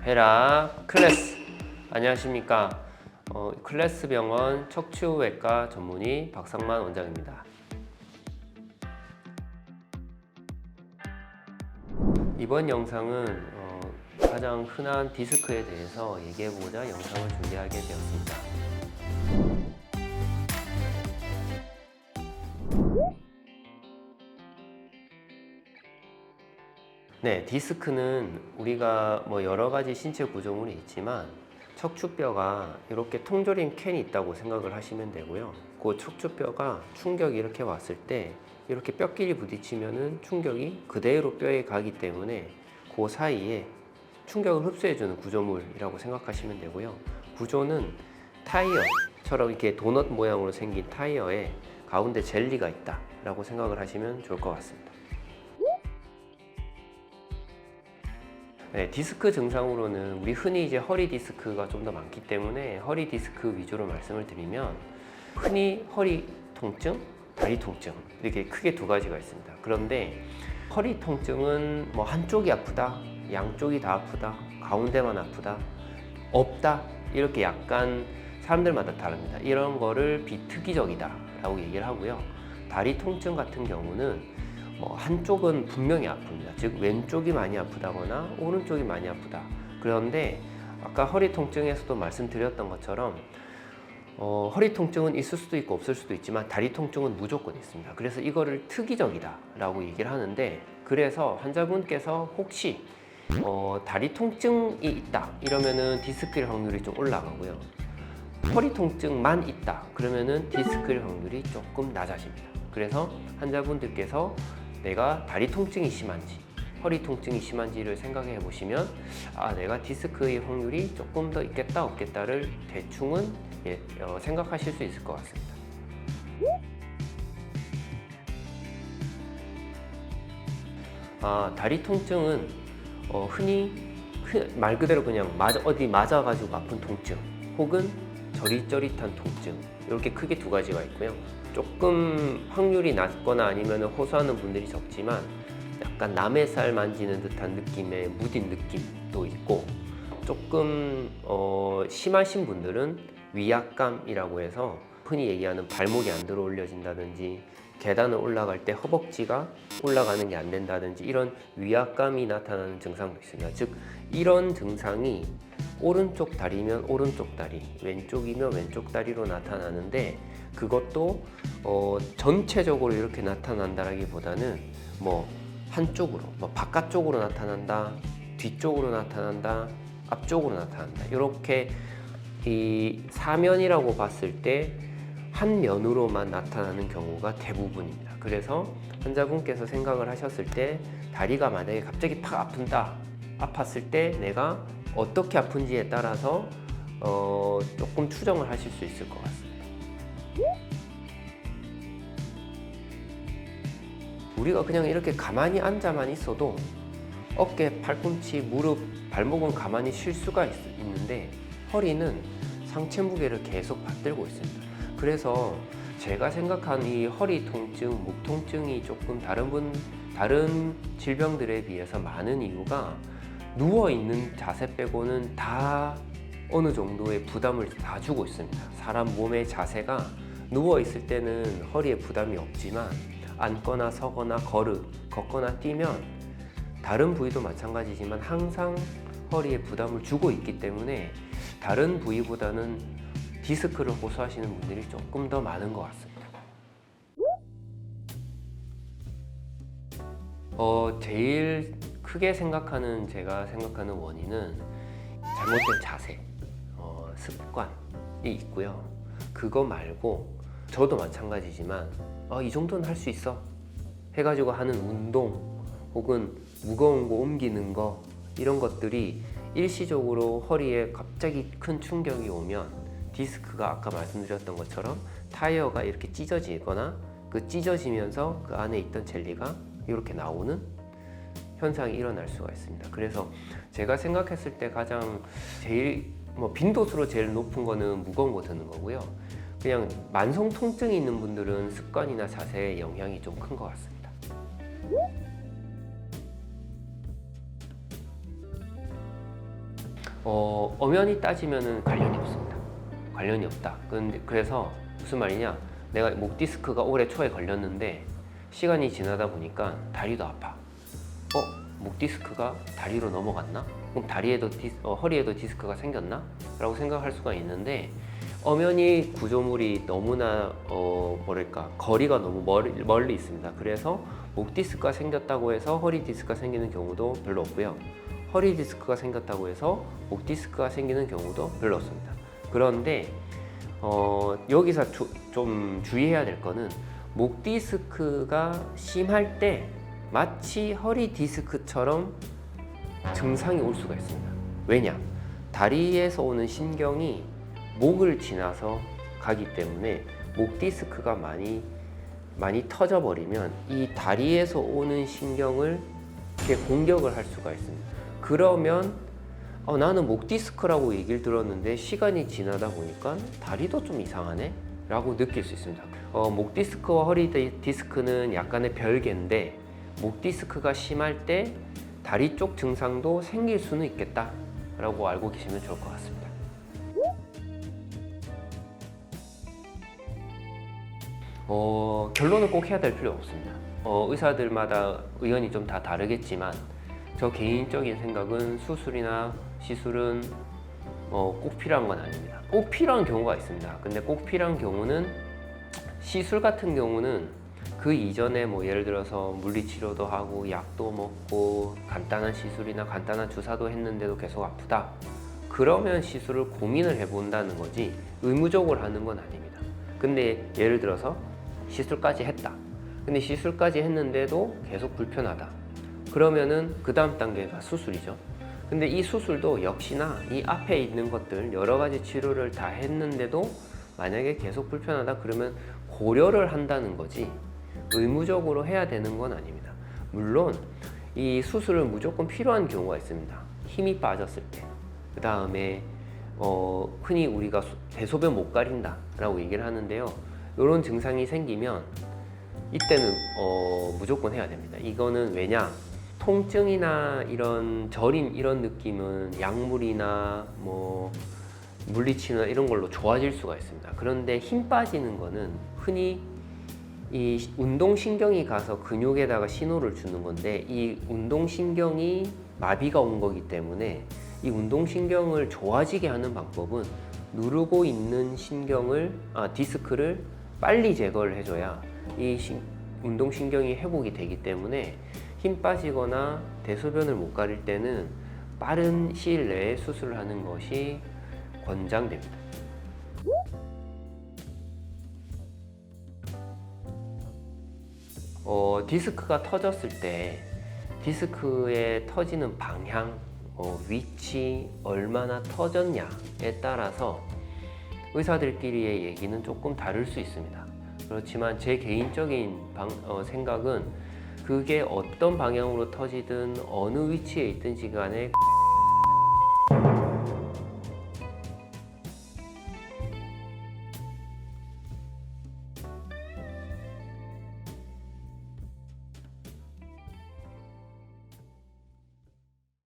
헤라 클래스. 안녕하십니까. 클래스 병원 척추외과 전문의 박상만 원장입니다. 이번 영상은 가장 흔한 디스크에 대해서 얘기해보고자 영상을 준비하게 되었습니다. 네, 디스크는 우리가 여러 가지 신체 구조물이 있지만 척추뼈가 이렇게 통조림 캔이 있다고 생각을 하시면 되고요. 그 척추뼈가 충격이 이렇게 왔을 때 이렇게 뼈끼리 부딪히면은 충격이 그대로 뼈에 가기 때문에 그 사이에 충격을 흡수해주는 구조물이라고 생각하시면 되고요. 구조는 타이어처럼 이렇게 도넛 모양으로 생긴 타이어에 가운데 젤리가 있다라고 생각을 하시면 좋을 것 같습니다. 네, 디스크 증상으로는 우리 흔히 이제 허리 디스크가 좀 더 많기 때문에 허리 디스크 위주로 말씀을 드리면 흔히 허리 통증, 다리 통증 이렇게 크게 두 가지가 있습니다. 그런데 허리 통증은 한쪽이 아프다, 양쪽이 다 아프다, 가운데만 아프다, 없다 이렇게 약간 사람들마다 다릅니다. 이런 거를 비특이적이다 라고 얘기를 하고요. 다리 통증 같은 경우는 한쪽은 분명히 아픕니다. 즉 왼쪽이 많이 아프다거나 오른쪽이 많이 아프다. 그런데 아까 허리 통증에서도 말씀드렸던 것처럼 허리 통증은 있을 수도 있고 없을 수도 있지만 다리 통증은 무조건 있습니다. 그래서 이거를 특이적이다 라고 얘기를 하는데, 그래서 환자분께서 혹시 다리 통증이 있다 이러면은 디스크일 확률이 좀 올라가고요. 허리 통증만 있다 그러면은 디스크일 확률이 조금 낮아집니다. 그래서 환자분들께서 내가 다리 통증이 심한지 허리 통증이 심한지를 생각해 보시면 내가 디스크의 확률이 조금 더 있겠다 없겠다를 대충은 생각하실 수 있을 것 같습니다. 다리 통증은 흔히 말 그대로 그냥 어디 맞아가지고 아픈 통증 혹은 저릿저릿한 통증, 이렇게 크게 두 가지가 있고요. 조금 확률이 낮거나 아니면 호소하는 분들이 적지만 약간 남의 살 만지는 듯한 느낌의 무딘 느낌도 있고, 조금 심하신 분들은 위압감이라고 해서 흔히 얘기하는 발목이 안 들어 올려진다든지 계단을 올라갈 때 허벅지가 올라가는 게 안 된다든지 이런 위압감이 나타나는 증상도 있습니다. 즉 이런 증상이 오른쪽 다리면 오른쪽 다리, 왼쪽이면 왼쪽 다리로 나타나는데, 그것도 전체적으로 이렇게 나타난다라기보다는 한쪽으로, 바깥쪽으로 나타난다, 뒤쪽으로 나타난다, 앞쪽으로 나타난다, 이렇게 이 사면이라고 봤을 때 한 면으로만 나타나는 경우가 대부분입니다. 그래서 환자분께서 생각을 하셨을 때 다리가 만약에 갑자기 팍 아팠을 때 내가 어떻게 아픈지에 따라서 조금 추정을 하실 수 있을 것 같습니다. 우리가 그냥 이렇게 가만히 앉아만 있어도 어깨, 팔꿈치, 무릎, 발목은 가만히 쉴 수가 있는데 허리는 상체 무게를 계속 받들고 있습니다. 그래서 제가 생각한 이 허리 통증, 목 통증이 조금 다른 질병들에 비해서 많은 이유가 누워있는 자세 빼고는 다 어느 정도의 부담을 다 주고 있습니다. 사람 몸의 자세가 누워있을 때는 허리에 부담이 없지만 앉거나 서거나 걷거나 뛰면 다른 부위도 마찬가지지만 항상 허리에 부담을 주고 있기 때문에 다른 부위보다는 디스크를 호소하시는 분들이 조금 더 많은 것 같습니다. 제일 크게 제가 생각하는 원인은 잘못된 자세, 습관이 있고요. 그거 말고 저도 마찬가지지만 이 정도는 할 수 있어 해가지고 하는 운동 혹은 무거운 거 옮기는 거, 이런 것들이 일시적으로 허리에 갑자기 큰 충격이 오면 디스크가 아까 말씀드렸던 것처럼 타이어가 이렇게 찢어지거나 그 찢어지면서 그 안에 있던 젤리가 이렇게 나오는 현상이 일어날 수가 있습니다. 그래서 제가 생각했을 때 가장 제일 빈도수로 제일 높은 거는 무거운 거 드는 거고요. 그냥 만성 통증이 있는 분들은 습관이나 자세에 영향이 좀 큰 것 같습니다. 엄연히 따지면은 관련이 없습니다. 관련이 없다. 그래서 무슨 말이냐? 내가 목 디스크가 올해 초에 걸렸는데 시간이 지나다 보니까 다리도 아파. 목 디스크가 다리로 넘어갔나? 그럼 다리에도 허리에도 디스크가 생겼나? 라고 생각할 수가 있는데 엄연히 구조물이 너무나 뭐랄까 거리가 너무 멀리 있습니다. 그래서 목 디스크가 생겼다고 해서 허리 디스크가 생기는 경우도 별로 없고요. 허리 디스크가 생겼다고 해서 목 디스크가 생기는 경우도 별로 없습니다. 그런데 여기서 좀 주의해야 될 거는 목 디스크가 심할 때 마치 허리 디스크처럼 증상이 올 수가 있습니다. 왜냐? 다리에서 오는 신경이 목을 지나서 가기 때문에 목 디스크가 많이 터져 버리면 이 다리에서 오는 신경을 이렇게 공격을 할 수가 있습니다. 그러면 나는 목 디스크라고 얘기를 들었는데 시간이 지나다 보니까 다리도 좀 이상하네? 라고 느낄 수 있습니다. 목 디스크와 허리 디스크는 약간의 별개인데 목 디스크가 심할 때 다리 쪽 증상도 생길 수는 있겠다 라고 알고 계시면 좋을 것 같습니다. 결론을 꼭 해야 될 필요 없습니다. 의사들마다 의견이 좀 다 다르겠지만 저 개인적인 생각은 수술이나 시술은 꼭 필요한 건 아닙니다. 꼭 필요한 경우가 있습니다. 근데 꼭 필요한 경우는 시술 같은 경우는 그 이전에 뭐 예를 들어서 물리치료도 하고 약도 먹고 간단한 시술이나 간단한 주사도 했는데도 계속 아프다. 그러면 시술을 고민을 해본다는 거지 의무적으로 하는 건 아닙니다. 근데 예를 들어서 시술까지 했다. 근데 시술까지 했는데도 계속 불편하다. 그러면은 그 다음 단계가 수술이죠. 근데 이 수술도 역시나 이 앞에 있는 것들 여러 가지 치료를 다 했는데도 만약에 계속 불편하다 그러면 고려를 한다는 거지 의무적으로 해야 되는 건 아닙니다. 물론 이 수술은 무조건 필요한 경우가 있습니다. 힘이 빠졌을 때, 그 다음에 흔히 우리가 대소변 못 가린다 라고 얘기를 하는데요. 이런 증상이 생기면 이때는 무조건 해야 됩니다. 이거는 왜냐? 통증이나 이런 저림 이런 느낌은 약물이나 뭐 물리치료나 이런 걸로 좋아질 수가 있습니다. 그런데 힘 빠지는 거는 흔히 이 운동신경이 가서 근육에다가 신호를 주는 건데 이 운동신경이 마비가 온 거기 때문에 이 운동신경을 좋아지게 하는 방법은 누르고 있는 디스크를 빨리 제거를 해줘야 이 운동신경이 회복이 되기 때문에 힘 빠지거나 대소변을 못 가릴 때는 빠른 시일 내에 수술을 하는 것이 권장됩니다. 디스크가 터졌을 때 디스크의 터지는 방향, 위치, 얼마나 터졌냐에 따라서 의사들끼리의 얘기는 조금 다를 수 있습니다. 그렇지만 제 개인적인 생각은 그게 어떤 방향으로 터지든 어느 위치에 있든지 간에